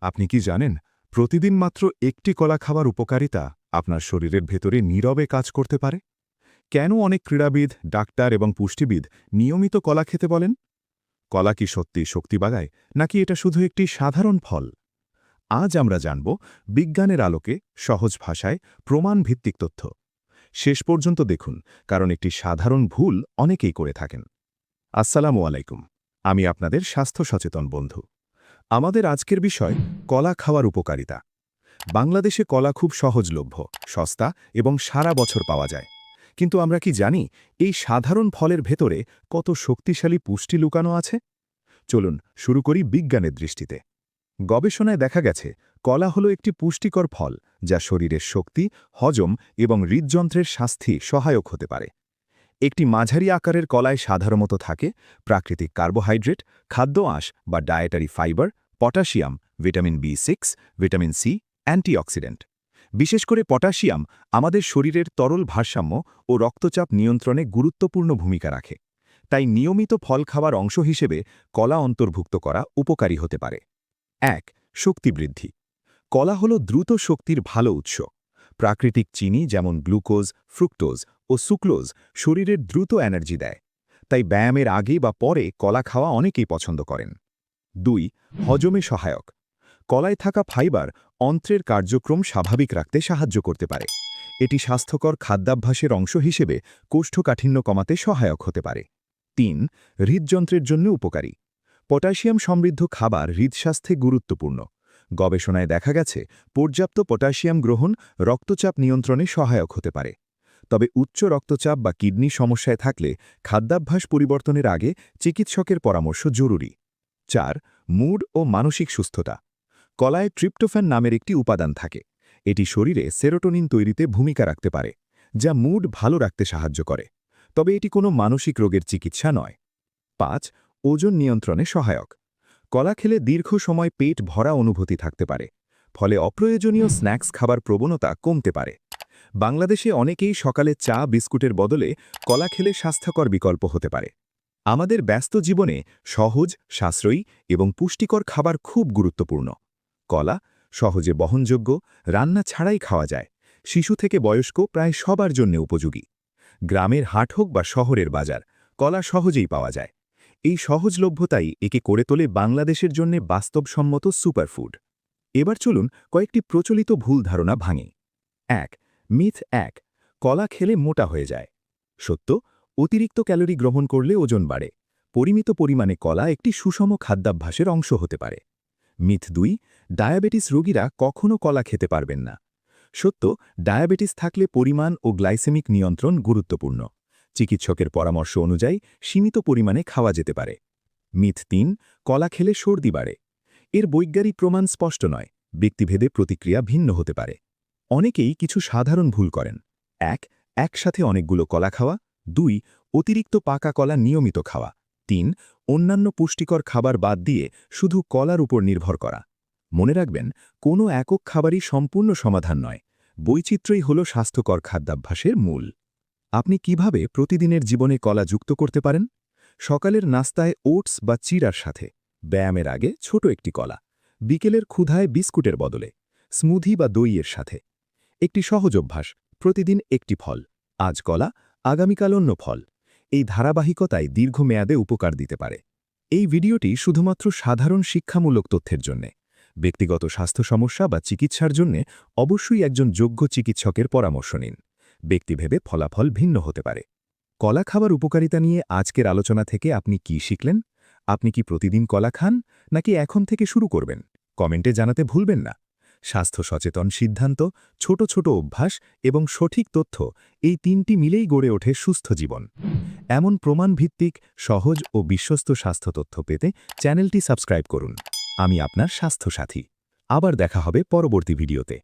আপনি কি জানেন প্রতিদিন মাত্র একটি কলা খাবার উপকারিতা আপনার শরীরের ভেতরে নীরবে কাজ করতে পারে? কেন অনেক ক্রীড়াবিদ, ডাক্তার এবং পুষ্টিবিদ নিয়মিত কলা খেতে বলেন? কলা কি সত্যি শক্তি বাড়ায়, নাকি এটা শুধু একটি সাধারণ ফল? আজ আমরা জানব বিজ্ঞানের আলোকে, সহজ ভাষায়, প্রমাণ ভিত্তিক তথ্য। শেষ পর্যন্ত দেখুন, কারণ একটি সাধারণ ভুল অনেকেই করে থাকেন। আসসালামু আলাইকুম। আমি আপনাদের স্বাস্থ্য সচেতন বন্ধু। আমাদের আজকের বিষয় কলা খাওয়ার উপকারিতা। বাংলাদেশে কলা খুব সহজলভ্য, সস্তা এবং সারা বছর পাওয়া যায়। কিন্তু আমরা কি জানি এই সাধারণ ফলের ভেতরে কত শক্তিশালী পুষ্টি লুকানো আছে? চলুন শুরু করি বিজ্ঞানের দৃষ্টিতে। গবেষণায় দেখা গেছে কলা হলো একটি পুষ্টিকর ফল যা শরীরের শক্তি, হজম এবং হৃদযন্ত্রের স্বাস্থ্যে সহায়ক হতে পারে। একটি মাঝারি আকারের কলায় সাধারণত থাকে প্রাকৃতিক কার্বোহাইড্রেট, খাদ্য আঁশ বা ডায়েটারি ফাইবার, পটাশিয়াম, ভিটামিন বি6, ভিটামিন সি, অ্যান্টিঅক্সিডেন্ট। বিশেষ করে পটাশিয়াম আমাদের শরীরের তরল ভারসাম্য ও রক্তচাপ নিয়ন্ত্রণে গুরুত্বপূর্ণ ভূমিকা রাখে। তাই নিয়মিত ফল খাওয়ার অংশ হিসেবে কলা অন্তর্ভুক্ত করা উপকারী হতে পারে। ১. শক্তি বৃদ্ধি। কলা হল দ্রুত শক্তির ভালো উৎস। প্রাকৃতিক চিনি যেমন গ্লুকোজ, ফ্রুক্টোজ ও সুক্রোজ শরীরের দ্রুত এনার্জি দেয়। তাই ব্যায়ামের আগে বা পরে কলা খাওয়া অনেকেই পছন্দ করেন। ২. হজমে সহায়ক। কলায় থাকা ফাইবার অন্ত্রের কার্যক্রম স্বাভাবিক রাখতে সাহায্য করতে পারে। এটি স্বাস্থ্যকর খাদ্যাভ্যাসের অংশ হিসেবে কোষ্ঠকাঠিন্য কমাতে সহায়ক হতে পারে। ৩. হৃদযন্ত্রের জন্য উপকারী। পটাশিয়াম সমৃদ্ধ খাবার হৃদস্বাস্থ্যে গুরুত্বপূর্ণ। গবেষণায় দেখা গেছে পর্যাপ্ত পটাশিয়াম গ্রহণ রক্তচাপ নিয়ন্ত্রণে সহায়ক হতে পারে। তবে উচ্চ রক্তচাপ বা কিডনি সমস্যায় থাকলে খাদ্যাভ্যাস পরিবর্তনের আগে চিকিৎসকের পরামর্শ জরুরি। ৪. মুড ও মানসিক সুস্থতা। কলায় ট্রিপ্টোফ্যান নামের একটি উপাদান থাকে। এটি শরীরে সেরোটোনিন তৈরিতে ভূমিকা রাখতে পারে, যা মুড ভালো রাখতে সাহায্য করে। তবে এটি কোনো মানসিক রোগের চিকিৎসা নয়। ৫. ওজন নিয়ন্ত্রণে সহায়ক। কলা খেলে দীর্ঘ সময় পেট ভরা অনুভূতি থাকতে পারে। ফলে অপ্রয়োজনীয় স্ন্যাক্স খাবার প্রবণতা কমতে পারে। বাংলাদেশে অনেকেই সকালে চা বিস্কুটের বদলে কলা খেলে স্বাস্থ্যকর বিকল্প হতে পারে। আমাদের ব্যস্ত জীবনে সহজ, সাশ্রয়ী এবং পুষ্টিকর খাবার খুব গুরুত্বপূর্ণ। কলা সহজে বহনযোগ্য, রান্না ছাড়াই খাওয়া যায়। শিশু থেকে বয়স্ক প্রায় সবার জন্য উপযোগী। গ্রামের হাট হোক বা শহরের বাজার, কলা সহজেই পাওয়া যায়। এই সহজলভ্যতাই একে করে তোলে বাংলাদেশের জন্য বাস্তবসম্মত সুপারফুড। এবার চলুন কয়েকটি প্রচলিত ভুল ধারণা ভাঙি। ১. মিথ ১. কলা খেলে মোটা হয়ে যায়। সত্য, অতিরিক্ত ক্যালোরি গ্রহণ করলে ওজন বাড়ে। পরিমিত পরিমাণে কলা একটি সুষম খাদ্যাভ্যাসের অংশ হতে পারে। মিথ ২. ডায়াবেটিস রোগীরা কখনো কলা খেতে পারবেন না। সত্য, ডায়াবেটিস থাকলে পরিমাণ ও গ্লাইসেমিক নিয়ন্ত্রণ গুরুত্বপূর্ণ। চিকিৎসকের পরামর্শ অনুযায়ী সীমিত পরিমাণে খাওয়া যেতে পারে। মিথ ৩. কলা খেলে সর্দি বাড়ে। এর বৈজ্ঞানিক প্রমাণ স্পষ্ট নয়, ব্যক্তিভেদে প্রতিক্রিয়া ভিন্ন হতে পারে। অনেকেই কিছু সাধারণ ভুল করেন। ১. একসাথে অনেকগুলো কলা খাওয়া। ২. অতিরিক্ত পাকা কলা নিয়মিত খাওয়া। ৩. অন্যান্য পুষ্টিকর খাবার বাদ দিয়ে শুধু কলার উপর নির্ভর করা। মনে রাখবেন, কোনো একক খাবারই সম্পূর্ণ সমাধান নয়। বৈচিত্র্যই হল স্বাস্থ্যকর খাদ্যাভ্যাসের মূল। আপনি কিভাবে প্রতিদিনের জীবনে কলা যুক্ত করতে পারেন? সকালের নাস্তায় ওটস বা চিড়ার সাথে, ব্যায়ামের আগে ছোট একটি কলা, বিকেলের ক্ষুধায় বিস্কুটের বদলে, স্মুদি বা দইয়ের সাথে। একটি সহজ অভ্যাস, প্রতিদিন একটি ফল, আজ কলা, আগামীকাল অন্য ফল। এই ধারাবাহিকতায় দীর্ঘমেয়াদে উপকার দিতে পারে। এই ভিডিওটি শুধুমাত্র সাধারণ শিক্ষামূলক তথ্যের জন্যে। ব্যক্তিগত স্বাস্থ্য সমস্যা বা চিকিৎসার জন্য অবশ্যই একজন যোগ্য চিকিৎসকের পরামর্শ নিন। ব্যক্তিভেদে ফলাফল ভিন্ন হতে পারে। কলা খাবার উপকারিতা নিয়ে আজকের আলোচনা থেকে আপনি কি শিখলেন? আপনি কি প্রতিদিন কলা খান, নাকি এখন থেকে শুরু করবেন? কমেন্টে জানাতে ভুলবেন না। স্বাস্থ্য সচেতন সিদ্ধান্ত, ছোট ছোট অভ্যাস এবং সঠিক তথ্য, এই তিনটি মিলেই গড়ে ওঠে সুস্থ জীবন। এমন প্রমাণভিত্তিক, সহজ ও বিশ্বস্ত স্বাস্থ্য তথ্য পেতে চ্যানেলটি সাবস্ক্রাইব করুন। আমি আপনার স্বাস্থ্য সাথী। আবার দেখা হবে পরবর্তী ভিডিওতে।